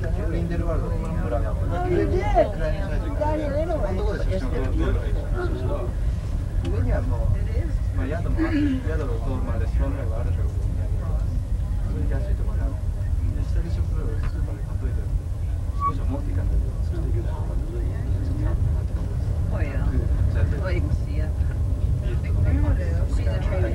リンデルワールドの村にあった。上に上のところで写真を撮る。上にはもう、まあ宿を通るまで芝生があるんだけど、それに安いところなの。下に食料をスーパーで例えて少し持っていかないと少しできるだろうか。会ja. Och ik zie het. Zie de trailer.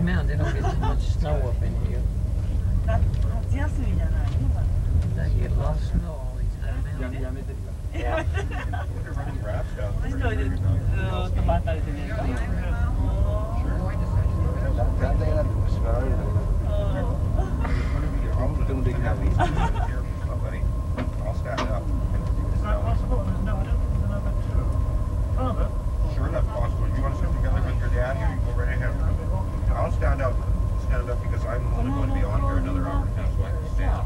Man, they don't get too much snow up in here. They get a lot of snow all these time. I'll stand up. Sure enough, possible. You want to sit together with your dad here? You go right ahead. I'll stand up because I'm only going to be on here another hour and a half, so I can stand.